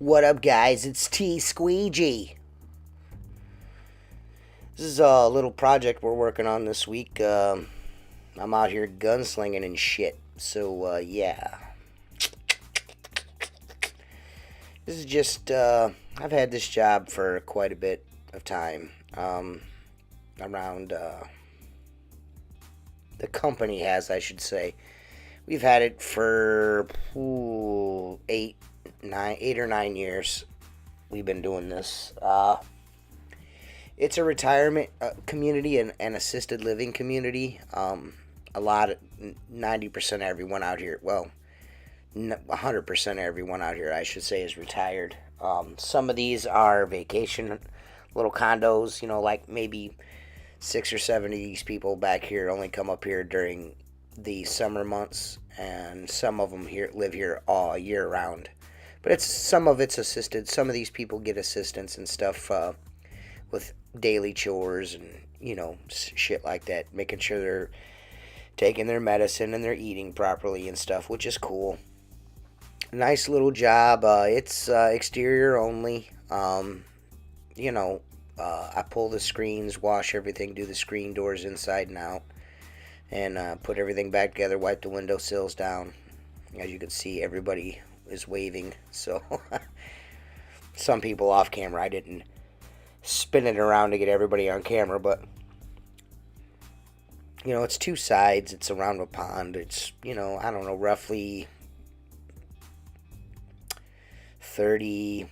What up, guys? It's T Squeegee. This is a little project we're working on this week. I'm out here gunslinging and shit. So, yeah. This is just, I've had this job for quite a bit of time. Around, the company has, I should say. We've had it for 8 or 9 years. We've been doing this. It's a retirement community and assisted living community. A lot of 90% of everyone out here, well, 100% of everyone out here, I should say, is retired. Some of these are vacation little condos, like maybe 6 or 7 of these people back here only come up here during the summer months, and some of them here live here all year round. But some of it's assisted. Some of these people get assistance and stuff with daily chores and shit like that, making sure they're taking their medicine and they're eating properly and stuff, which is cool. Nice little job. It's exterior only. I pull the screens, wash everything, do the screen doors inside and out, and put everything back together, wipe the windowsills down. As you can see, everybody is waving, so some people off camera. I didn't spin it around to get everybody on camera, but it's two sides. It's around a pond. It's, I don't know, roughly 30,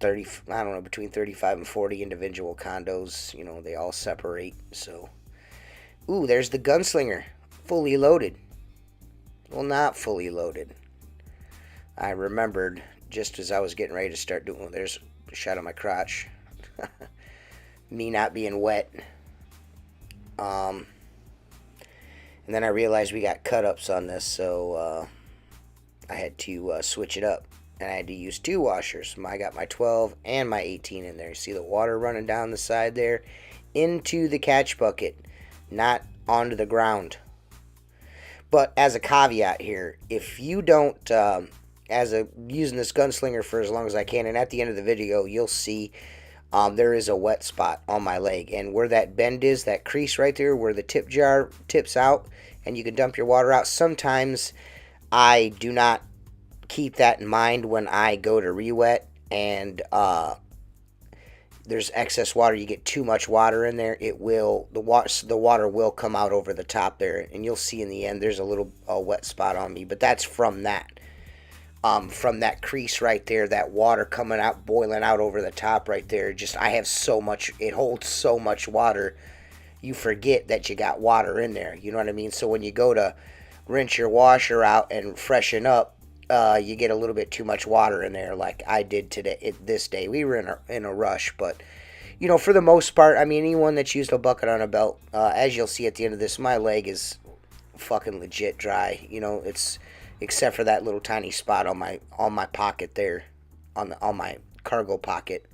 I don't know, between 35 and 40 individual condos. They all separate. So, ooh, there's the gunslinger, fully loaded. Well, not fully loaded. I remembered just as I was getting ready to start doing, there's a shot of my crotch. Me not being wet. And then I realized we got cut-ups on this, so I had to switch it up. And I had to use two washers. I got my 12 and my 18 in there. See the water running down the side there? Into the catch bucket, not onto the ground. But as a caveat here, if you don't, using this gunslinger for as long as I can, and at the end of the video, you'll see there is a wet spot on my leg. And where that bend is, that crease right there, where the tip jar tips out, and you can dump your water out. Sometimes I do not keep that in mind when I go to re-wet, and there's excess water. You get too much water in there, the water will come out over the top there, and you'll see in the end there's a little wet spot on me. But that's from that crease right there, that water coming out, boiling out over the top right there. I have so much, it holds so much water, you forget that you got water in there. You know what I mean? So when you go to rinse your washer out and freshen up, you get a little bit too much water in there, like I did today. This day we were in a rush, but for the most part, I mean, anyone that's used a bucket on a belt, as you'll see at the end of this, my leg is fucking legit dry. It's except for that little tiny spot on my pocket there, on my cargo pocket.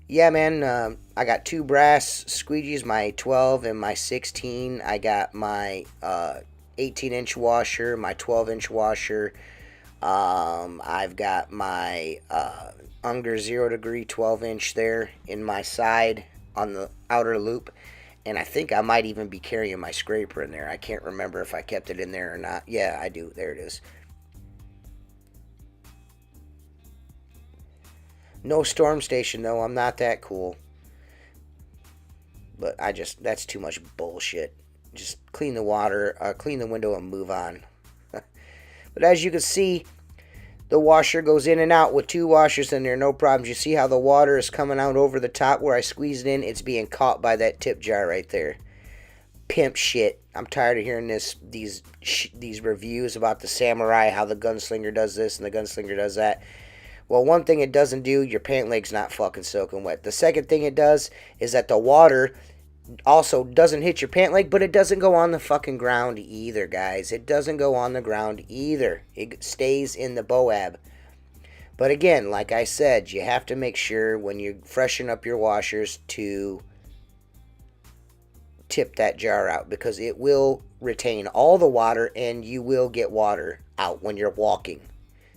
Yeah, man, I got two brass squeegees, my 12 and my 16. I got my 18-inch washer, my 12-inch washer. I've got my Unger 0 degree 12-inch there in my side on the outer loop. And I think I might even be carrying my scraper in there. I can't remember if I kept it in there or not. Yeah, I do. There it is. No storm station, though. I'm not that cool. But that's too much bullshit. Just clean the water, clean the window, and move on. But as you can see, the washer goes in and out with two washers in there, no problems. You see how the water is coming out over the top where I squeezed in? It's being caught by that tip jar right there. Pimp shit. I'm tired of hearing these reviews about the Samurai, how the gunslinger does this and the gunslinger does that. Well, one thing it doesn't do, your pant leg's not fucking soaking wet. The second thing it does is that the water also doesn't hit your pant leg, but it doesn't go on the fucking ground either, guys. It doesn't go on the ground either. It stays in the boab. But again, like I said, you have to make sure when you freshen up your washers to tip that jar out, because it will retain all the water and you will get water out when you're walking.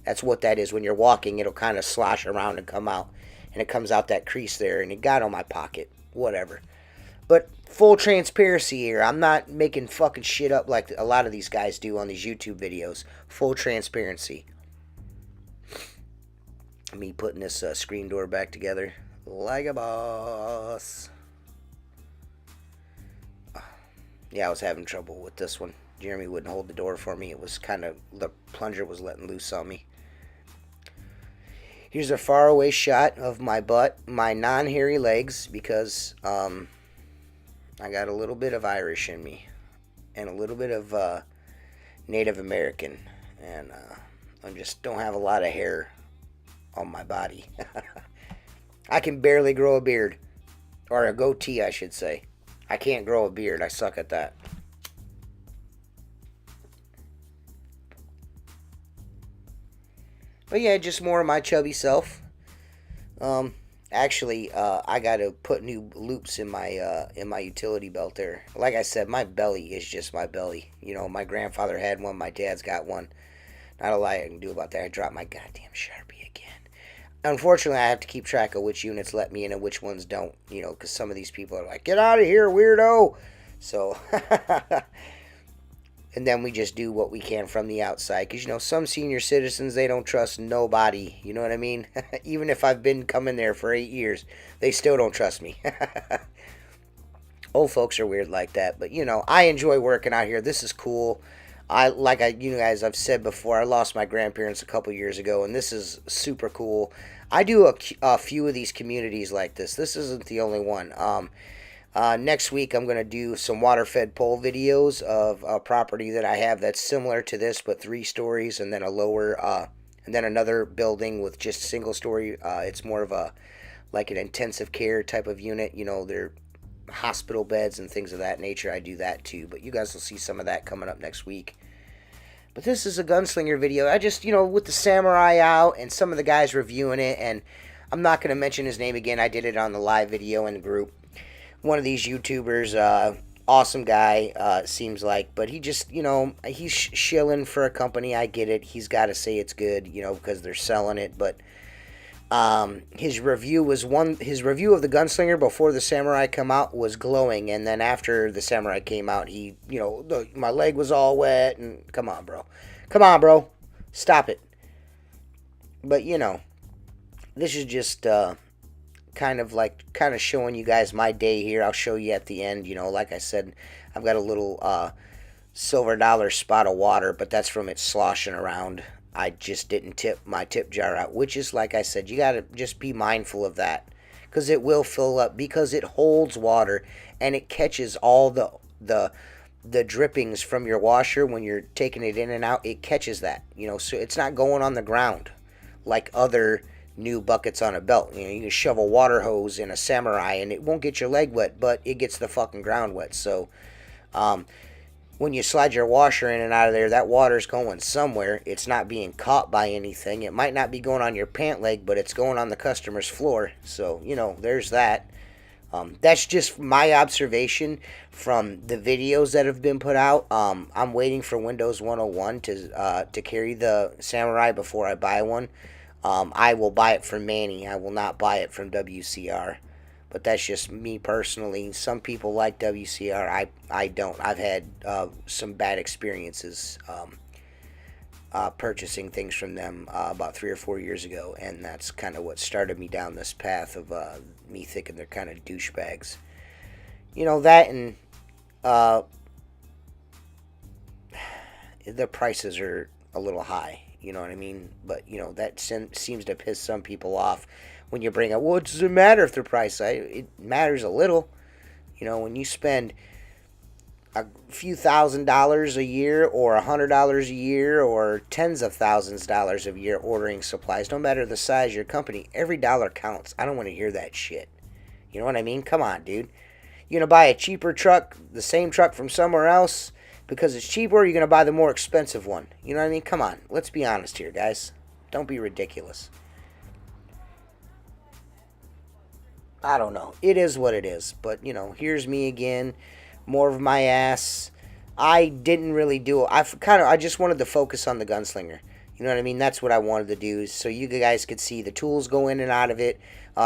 That's what that is. When you're walking, it'll kind of slosh around and come out. And it comes out that crease there, and it got on my pocket. Whatever. But full transparency here. I'm not making fucking shit up like a lot of these guys do on these YouTube videos. Full transparency. Me putting this screen door back together like a boss. Yeah, I was having trouble with this one. Jeremy wouldn't hold the door for me. It was kind of, the plunger was letting loose on me. Here's a faraway shot of my butt, my non-hairy legs, because I got a little bit of Irish in me and a little bit of Native American, and I just don't have a lot of hair on my body. I can barely grow a beard, or a goatee, I should say. I can't grow a beard. I suck at that. But yeah, just more of my chubby self. Actually, I gotta put new loops in my utility belt there. Like I said, my belly is just my belly. You know, my grandfather had one. My dad's got one. Not a lie I can do about that. I dropped my goddamn Sharpie again. Unfortunately, I have to keep track of which units let me in and which ones don't. You know, because some of these people are like, "Get out of here, weirdo!" So, and then we just do what we can from the outside. Because, you know, some senior citizens, they don't trust nobody. You know what I mean? Even if I've been coming there for 8 years, they still don't trust me. Old folks are weird like that. But, you know, I enjoy working out here. This is cool. You guys, I've said before, I lost my grandparents a couple years ago, and this is super cool. I do a few of these communities like this. This isn't the only one. Next week, I'm going to do some water-fed pole videos of a property that I have that's similar to this, but 3 stories, and then a lower, and then another building with just single story. It's more of like an intensive care type of unit. You know, they're hospital beds and things of that nature. I do that too, but you guys will see some of that coming up next week. But this is a gunslinger video. I just, you know, with the samurai out and some of the guys reviewing it, and I'm not going to mention his name again. I did it on the live video in the group. One of these YouTubers, awesome guy, seems like, but he just, you know, he's shilling for a company. I get it. He's got to say it's good, you know, because they're selling it, but his review of the Gunslinger before the Samurai come out was glowing, and then after the Samurai came out, he, you know, my leg was all wet, and come on, bro, stop it. But, you know, this is just kind of showing you guys my day here. I'll show you at the end. You know, like I said, I've got a little silver dollar spot of water, but that's from it sloshing around. I just didn't tip my tip jar out, which is, like I said, you got to just be mindful of that, because it will fill up, because it holds water and it catches all the drippings from your washer when you're taking it in and out. It catches that, you know, so it's not going on the ground like other new buckets on a belt. You know, you can shove a water hose in a Samurai and it won't get your leg wet, but it gets the fucking ground wet. So when you slide your washer in and out of there, that water's going somewhere. It's not being caught by anything. It might not be going on your pant leg, but it's going on the customer's floor. So, you know, there's that. That's just my observation from the videos that have been put out. I'm waiting for Windows 101 to carry the Samurai before I buy one. I will buy it from Manny. I will not buy it from WCR. But that's just me personally. Some people like WCR. I don't. I've had some bad experiences purchasing things from them about 3 or 4 years ago. And that's kind of what started me down this path of me thinking they're kind of douchebags. You know, that and the prices are a little high. You know what I mean? But, you know, that seems to piss some people off when you bring up, well, it doesn't matter if they're priced. It matters a little. You know, when you spend a few $1,000s a year or $100 a year or tens of thousands of dollars a year ordering supplies, no matter the size of your company, every dollar counts. I don't want to hear that shit. You know what I mean? Come on, dude. You're going to buy a cheaper truck, the same truck from somewhere else, because it's cheaper, or you're going to buy the more expensive one. You know what I mean? Come on. Let's be honest here, guys. Don't be ridiculous. I don't know. It is what it is. But, you know, here's me again. More of my ass. I didn't really do it. I just wanted to focus on the Gunslinger. You know what I mean? That's what I wanted to do, so you guys could see the tools go in and out of it,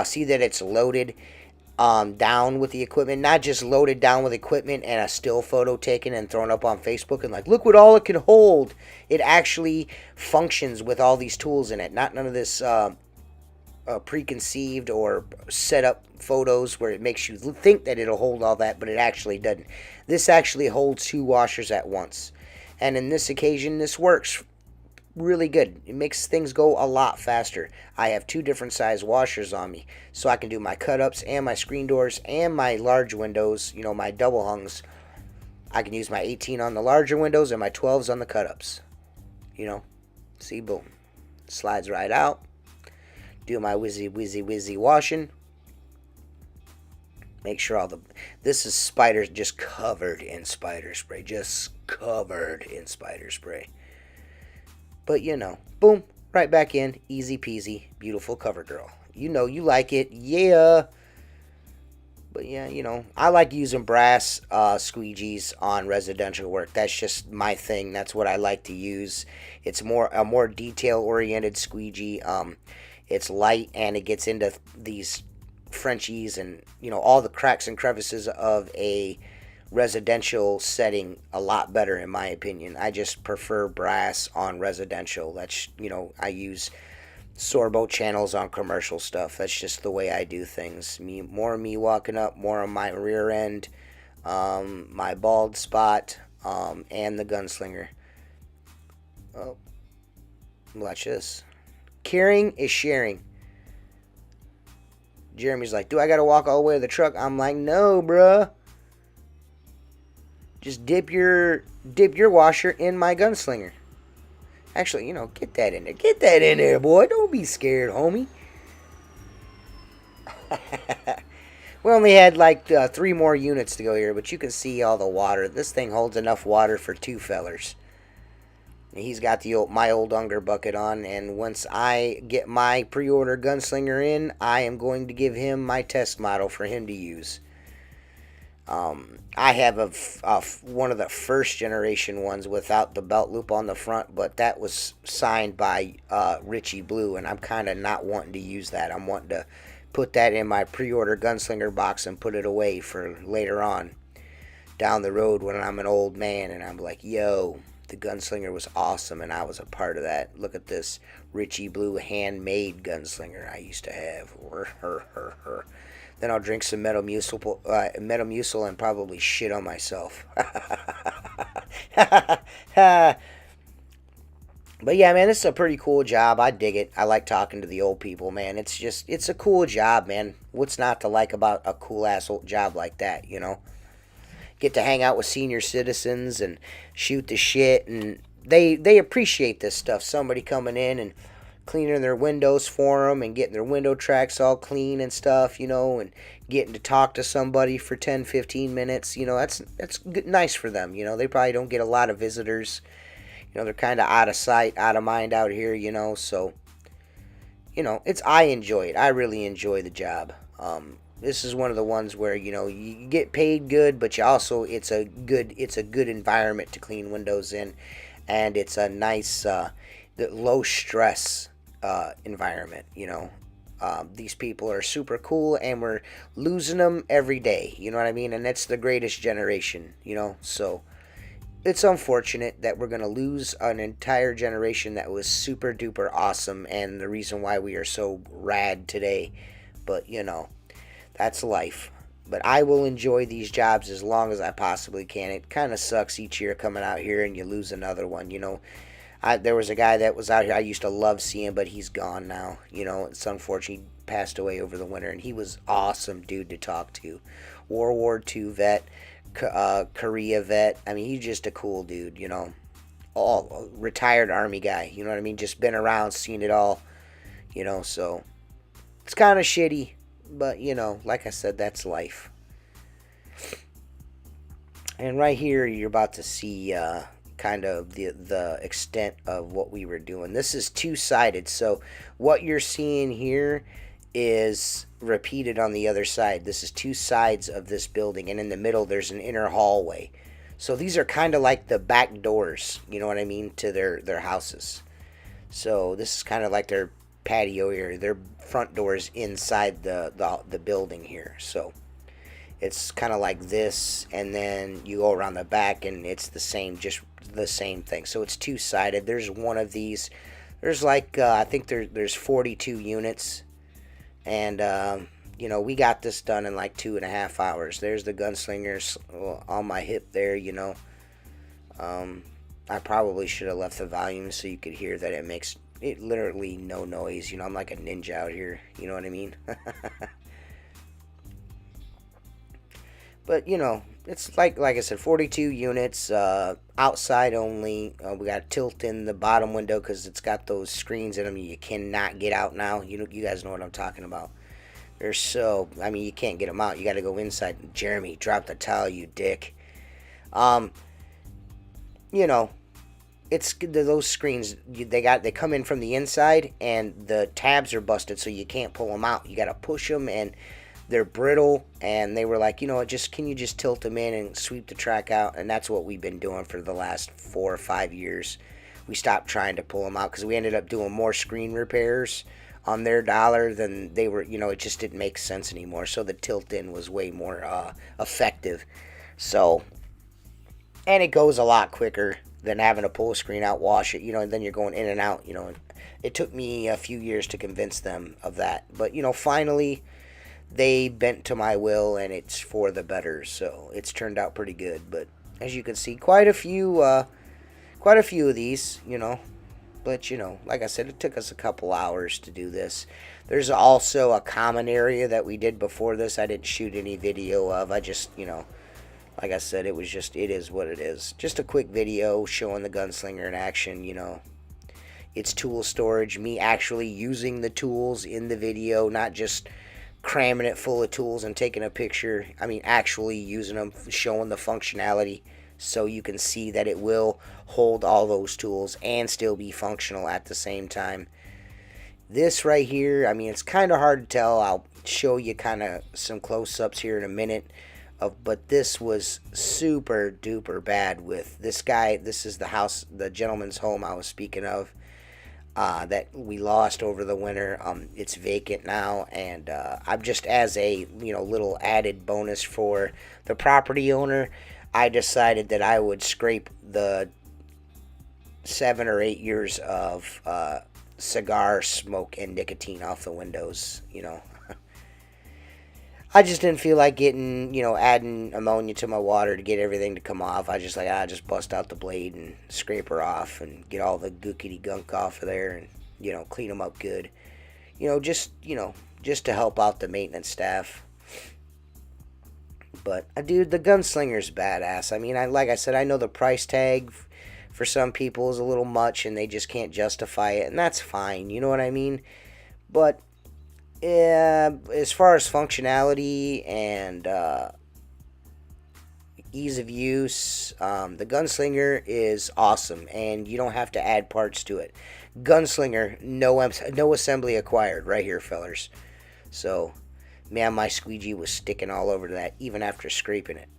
see that it's loaded down with the equipment, not just loaded down with equipment and a still photo taken and thrown up on Facebook and like, look what all it can hold. It actually functions with all these tools in it, not none of this preconceived or set up photos where it makes you think that it'll hold all that, but it actually doesn't. This actually holds 2 washers at once, and in this occasion, this works really good. It makes things go a lot faster. I have 2 different size washers on me, so I can do my cut-ups and my screen doors and my large windows, you know, my double hungs. I can use my 18 on the larger windows and my 12s on the cut-ups. You know, see, boom. Slides right out. Do my whizzy washing. Make sure all the... This is spiders just covered in spider spray. Just covered in spider spray. But, you know, boom, right back in. Easy peasy. Beautiful cover girl. You know you like it. Yeah. But, yeah, you know, I like using brass squeegees on residential work. That's just my thing. That's what I like to use. It's a more detail-oriented squeegee. It's light, and it gets into these Frenchies and, you know, all the cracks and crevices of a residential setting a lot better, in my opinion. I just prefer brass on residential. That's, you know, I use Sorbo channels on commercial stuff. That's just the way I do things. More of me walking up, more on my rear end, my bald spot, and the gunslinger. Oh, watch this. Caring is sharing. Jeremy's like, do I gotta walk all the way to the truck? I'm like, no, bruh. Just dip your washer in my gunslinger. Actually, you know, get that in there. Get that in there, boy. Don't be scared, homie. We only had like 3 more units to go here, but you can see all the water. This thing holds enough water for 2 fellers. He's got my old Unger bucket on, and once I get my pre-order gunslinger in, I am going to give him my test model for him to use. I have one of the first generation ones without the belt loop on the front, but that was signed by Richie Blue, and I'm kind of not wanting to use that. I'm wanting to put that in my pre-order gunslinger box and put it away for later on down the road when I'm an old man and I'm like, yo, the gunslinger was awesome and I was a part of that. Look at this Richie Blue handmade gunslinger I used to have. Then I'll drink some Metamucil and probably shit on myself. But yeah, man, this is a pretty cool job. I dig it. I like talking to the old people, man. It's a cool job, man. What's not to like about a cool-ass old job like that, you know? Get to hang out with senior citizens and shoot the shit, and they appreciate this stuff. Somebody coming in and cleaning their windows for them and getting their window tracks all clean and stuff, you know, and getting to talk to somebody for 10, 15 minutes, you know, that's nice for them, you know. They probably don't get a lot of visitors. You know, they're kind of out of sight, out of mind out here, you know, so, you know, I enjoy it. I really enjoy the job. This is one of the ones where, you know, you get paid good, but you also, it's a good environment to clean windows in, and it's a nice, low stress environment, you know. These people are super cool, and we're losing them every day, you know what I mean? And that's the greatest generation, you know, so it's unfortunate that we're going to lose an entire generation that was super duper awesome and the reason why we are so rad today. But, you know, that's life. But I will enjoy these jobs as long as I possibly can. It kind of sucks each year coming out here and you lose another one, you know. There was a guy that was out here I used to love seeing, but he's gone now. You know, it's unfortunate. He passed away over the winter, and he was awesome dude to talk to. World War II vet, Korea vet. I mean, he's just a cool dude, you know. All retired Army guy, you know what I mean? Just been around, seen it all, you know, so it's kind of shitty, but, you know, like I said, that's life. And right here, you're about to see kind of the extent of what we were doing. This is two-sided, so what you're seeing here is repeated on the other side. This is 2 sides of this building, and in the middle there's an inner hallway. So these are kind of like the back doors, you know what I mean, to their houses. So this is kind of like their patio area. Their front door is inside the building here. So it's kind of like this, and then you go around the back, and it's the same, just the same thing. So it's two-sided. There's one of these. There's like I think there's 42 units, and we got this done in like 2.5 hours. There's the gunslingers on my hip there. I probably should have left the volume so you could hear that it makes it literally no noise. I'm like a ninja out here. You know what I mean? But it's like I said, 42 units, outside only. We got tilt in the bottom window because it's got those screens in them. You cannot get out now. You guys know what I'm talking about. You can't get them out. You got to go inside. Jeremy, drop the towel, you dick. Um, you know, it's those screens. They come in from the inside, and the tabs are busted, so you can't pull them out. You got to push them, and they're brittle. And they were like, can you just tilt them in and sweep the track out? And that's what we've been doing for the last 4 or 5 years. We stopped trying to pull them out because we ended up doing more screen repairs on their dollar than they were. It just didn't make sense anymore. So the tilt in was way more effective. So, and it goes a lot quicker than having to pull a screen out, wash it, and then you're going in and out, and it took me a few years to convince them of that. But, finally they bent to my will, and it's for the better. So it's turned out pretty good. But as you can see, quite a few of these, But, like I said, it took us a couple hours to do this. There's also a common area that we did before this. I didn't shoot any video of. I just, like I said, it is what it is. Just a quick video showing the gunslinger in action, It's tool storage, me actually using the tools in the video, not just cramming it full of tools and taking a picture. Actually using them, showing the functionality, so you can see that it will hold all those tools and still be functional at the same time. This right here, it's kind of hard to tell. I'll show you kind of some close-ups here in a minute. But this was super duper bad with this guy. This is the gentleman's home I was speaking of, that we lost over the winter. It's vacant now, and I'm just, as a little added bonus for the property owner, I decided that I would scrape the 7 or 8 years of cigar smoke and nicotine off the windows. I just didn't feel like adding ammonia to my water to get everything to come off. I just bust out the blade and scrape her off and get all the gookity gunk off of there, and clean them up good. Just to help out the maintenance staff. But dude, the gunslinger's badass. Like I said, I know the price tag for some people is a little much, and they just can't justify it, and that's fine. You know what I mean? But as far as functionality and ease of use, the Gunslinger is awesome, and you don't have to add parts to it. Gunslinger, no assembly acquired, right here, fellers. So, man, my squeegee was sticking all over that, even after scraping it.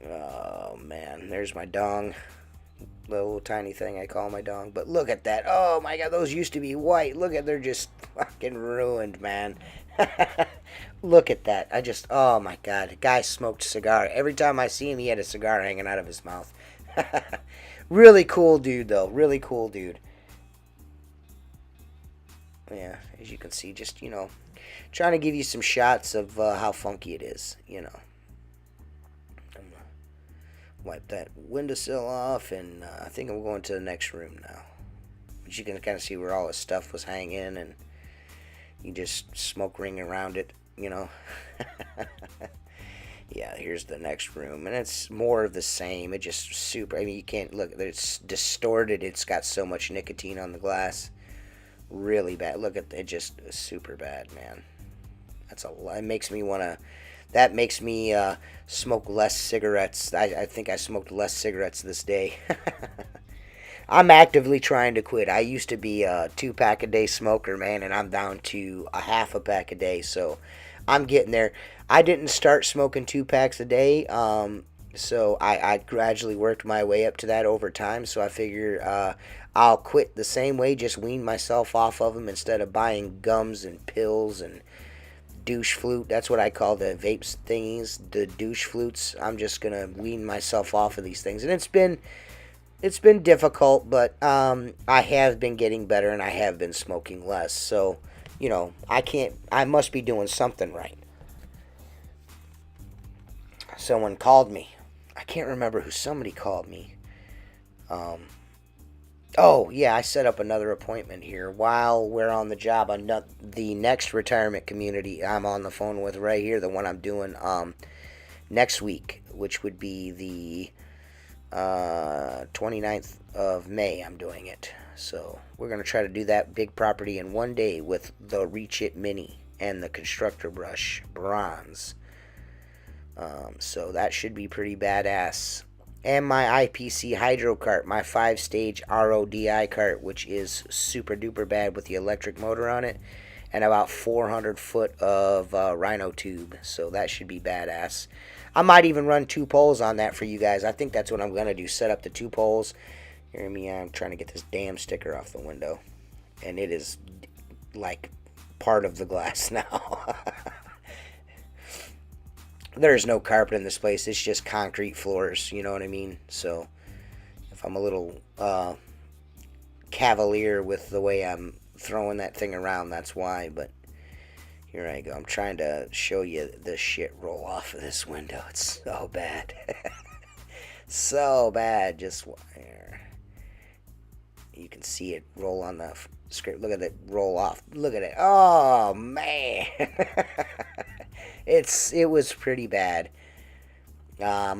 Oh, man, there's my dong. Little tiny thing I call my dong. But look at that. Oh my god, those used to be white. Look at, they're just fucking ruined, man. Look at that. Oh my god. The guy smoked a cigar. Every time I see him, he had a cigar hanging out of his mouth. Really cool dude, though. Really cool dude. Yeah, as you can see, just, trying to give you some shots of how funky it is, Wipe that windowsill off, and I think I'm going to the next room now. But you can kind of see where all his stuff was hanging, and you just smoke ring around it, Yeah, here's the next room, and it's more of the same. It just super, you can't look, it's distorted. It's got so much nicotine on the glass. Really bad. Look at it, just super bad, man. It makes me want to... That makes me smoke less cigarettes. I think I smoked less cigarettes this day. I'm actively trying to quit. I used to be a 2-pack-a-day smoker, man, and I'm down to a half a pack a day. So I'm getting there. I didn't start smoking 2 packs a day So I gradually worked my way up to that over time. So I figure I'll quit the same way, just wean myself off of them instead of buying gums and pills and douche flute. That's what I call the vapes thingies, the douche flutes. I'm just gonna wean myself off of these things, and it's been difficult, but I have been getting better, and I have been smoking less. So, I must be doing something right. Someone called me. I can't remember who somebody called me. Um, oh yeah, I set up another appointment here while we're on the job. The next retirement community I'm on the phone with right here, the one I'm doing next week, which would be the 29th of May. I'm doing it. So we're going to try to do that big property in one day with the Reach It Mini and the Constructor Brush Bronze. So that should be pretty badass. And my IPC Hydro cart, my 5-stage RODI cart, which is super duper bad with the electric motor on it, and about 400 foot of Rhino tube. So that should be badass. I might even run 2 poles on that for you guys. I think that's what I'm going to do, set up the 2 poles. Hear me, I'm trying to get this damn sticker off the window. And it is like part of the glass now. There's no carpet in this place. It's just concrete floors, you know what I mean? So if I'm a little cavalier with the way I'm throwing that thing around, that's why. But here I go. I'm trying to show you the shit roll off of this window. It's so bad. So bad. Just there. You can see it roll on the script. Look at it roll off. Look at it. Oh, man. It was pretty bad. I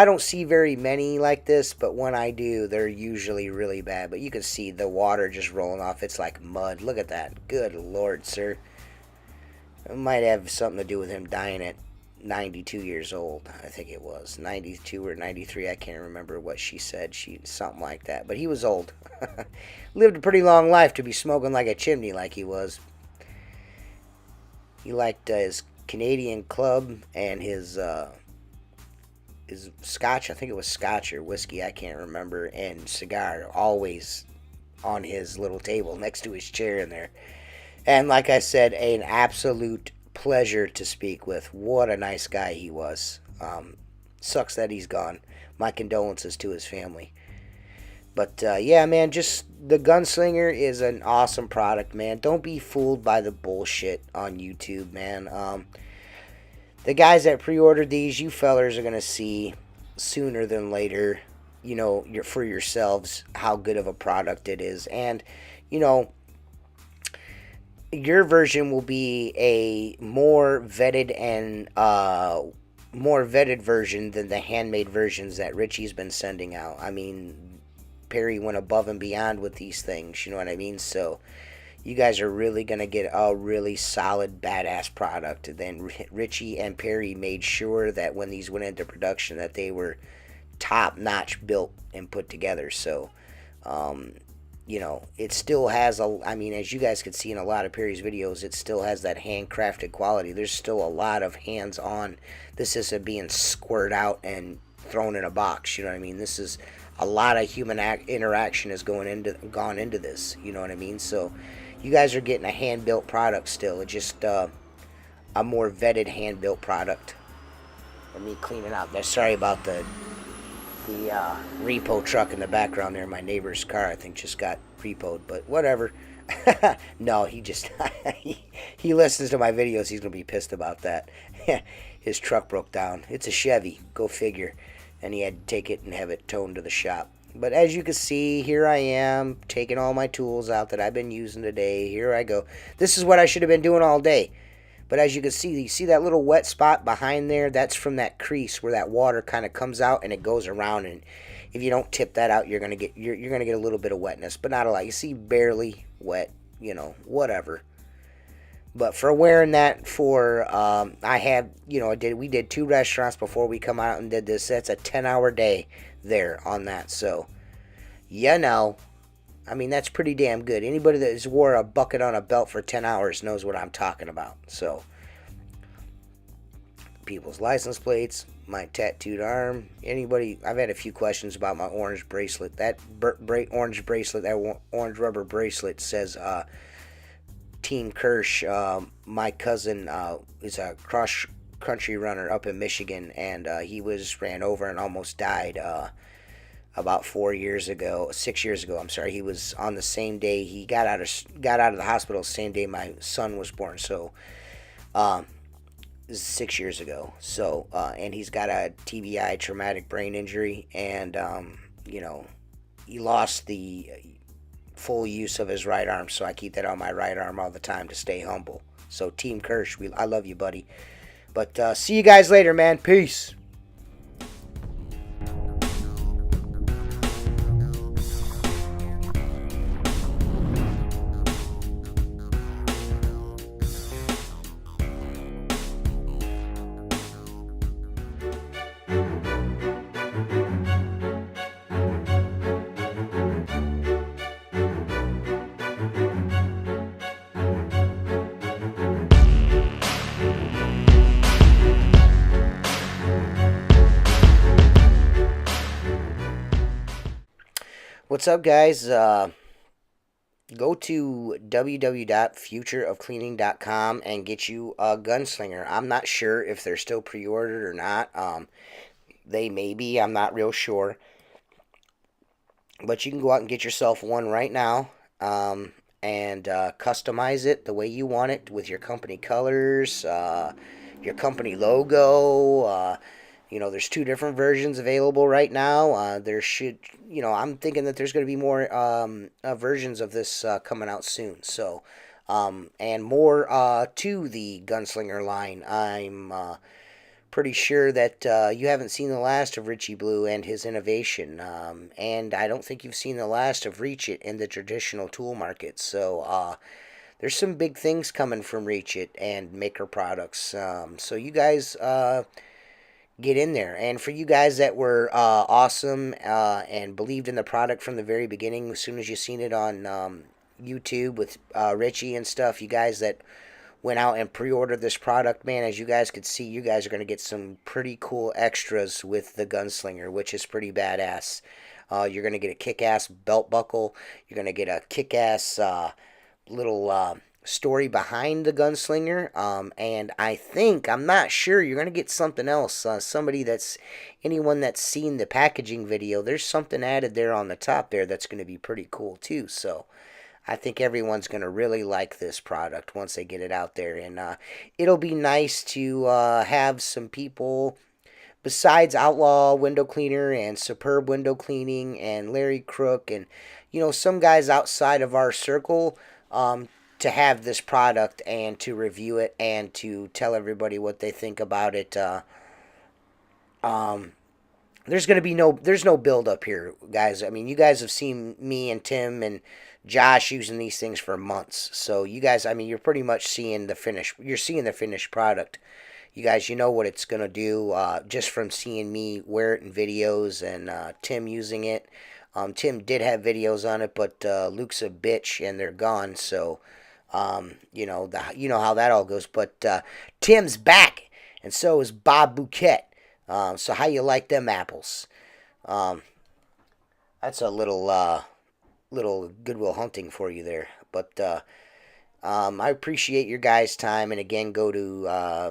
don't see very many like this, but when I do, they're usually really bad. But you can see the water just rolling off. It's like mud. Look at that. Good Lord, sir. It might have something to do with him dying at 92 years old. I think it was 92 or 93. I can't remember what she said. Something like that. But he was old. Lived a pretty long life to be smoking like a chimney like he was. He liked his Canadian Club and his scotch. I think it was scotch or whiskey. I can't remember. And cigar, always on his little table next to his chair in there. And like I said, an absolute pleasure to speak with. What a nice guy he was. Sucks that he's gone. My condolences to his family. But yeah, man, just the Gunslinger is an awesome product, man. Don't be fooled by the bullshit on YouTube, man. The guys that pre-ordered these, you fellers are going to see sooner than later, for yourselves how good of a product it is. And, your version will be a more vetted version than the handmade versions that Richie's been sending out. I mean, Perry went above and beyond with these things, you know what I mean? So you guys are really going to get a really solid, badass product. Then Richie and Perry made sure that when these went into production that they were top-notch built and put together. So, it still has as you guys can see in a lot of Perry's videos, it still has that handcrafted quality. There's still a lot of hands-on. This isn't being squirted out and thrown in a box, you know what I mean? This is a lot of human interaction has gone into this, you know what I mean? So you guys are getting a hand-built product still. It's just a more vetted hand-built product. Let me clean it out there. Sorry about the repo truck in the background there. My neighbor's car, I think, just got repoed, but whatever. No, he just he listens to my videos. He's gonna be pissed about that. His truck broke down. It's a Chevy, go figure, and he had to take it and have it towed to the shop. But as you can see, here I am taking all my tools out that I've been using today. Here I go. This is what I should have been doing all day. But as you can see, you see that little wet spot behind there? That's from that crease where that water kind of comes out and it goes around. And if you don't tip that out, you're gonna get a little bit of wetness, but not a lot. You see, barely wet. Whatever. But for wearing that we did 2 restaurants before we come out and did this. That's a 10-hour day there on that. So, that's pretty damn good. Anybody that has wore a bucket on a belt for 10 hours knows what I'm talking about. So, people's license plates, my tattooed arm. Anybody? I've had a few questions about my orange bracelet. That orange bracelet, that orange rubber bracelet says Team Kirsch. My cousin is a cross country runner up in Michigan, and he was ran over and almost died about 4 years ago, 6 years ago. I'm sorry. He was on the same day he got out of the hospital. Same day my son was born. So, um, this is 6 years ago. So, and he's got a TBI, traumatic brain injury, and you know, he lost the full use of his right arm. So I keep that on my right arm all the time to stay humble. So, Team Kirsch, I love you, buddy. But see you guys later, man. Peace. What's up, guys? Go to www.futureofcleaning.com and get you a Gunslinger. I'm not sure if they're still pre-ordered or not. They may be. I'm not real sure. But you can go out and get yourself one right now, and customize it the way you want it with your company colors, your company logo. There's two different versions available right now. I'm thinking that there's going to be more versions of this coming out soon. So, and more to the Gunslinger line. I'm pretty sure that you haven't seen the last of Richie Blue and his innovation. And I don't think you've seen the last of Reach It in the traditional tool market. So, there's some big things coming from Reach It and Maker Products. So you guys get in there. And for you guys that were awesome and believed in the product from the very beginning, as soon as you seen it on YouTube with Richie and stuff, you guys that went out and pre-ordered this product, man, as you guys could see, you guys are going to get some pretty cool extras with the Gunslinger, which is pretty badass. You're going to get a kick-ass belt buckle. You're going to get a kick-ass little story behind the Gunslinger. And I'm not sure, you're going to get something else. Anyone that's seen the packaging video, there's something added there on the top there that's going to be pretty cool too. So I think everyone's going to really like this product once they get it out there. And it'll be nice to have some people besides Outlaw Window Cleaner and Superb Window Cleaning and Larry Crook and, some guys outside of our circle to have this product and to review it and to tell everybody what they think about it. There's no build up here, guys. I mean, you guys have seen me and Tim and Josh using these things for months. So you guys, you're pretty much seeing the finished product. You guys, you know what it's going to do just from seeing me wear it in videos and Tim using it. Tim did have videos on it, but Luke's a bitch and they're gone. So, you know how that all goes. But Tim's back, and so is Bob Bouquet. So how you like them apples? That's a little Goodwill Hunting for you there. But I appreciate your guys' time. And again, go to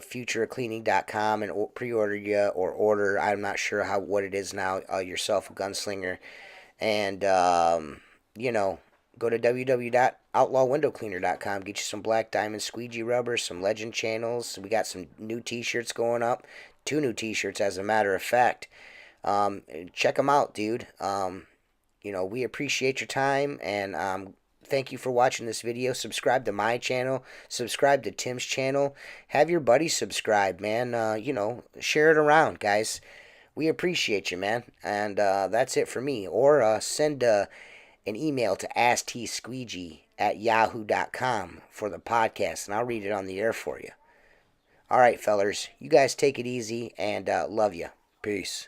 futurecleaning.com and pre-order or order. I'm not sure what it is now. Yourself a Gunslinger, and go to www.outlawwindowcleaner.com. Get you some Black Diamond squeegee rubber, some Legend channels. We got some new T-shirts going up. 2 new T-shirts, as a matter of fact. Check them out, dude. We appreciate your time, and thank you for watching this video. Subscribe to my channel. Subscribe to Tim's channel. Have your buddies subscribe, man. Share it around, guys. We appreciate you, man. And that's it for me. Or send an email to asksqueegee@yahoo.com for the podcast, and I'll read it on the air for you. All right, fellers. You guys take it easy, and love you. Peace.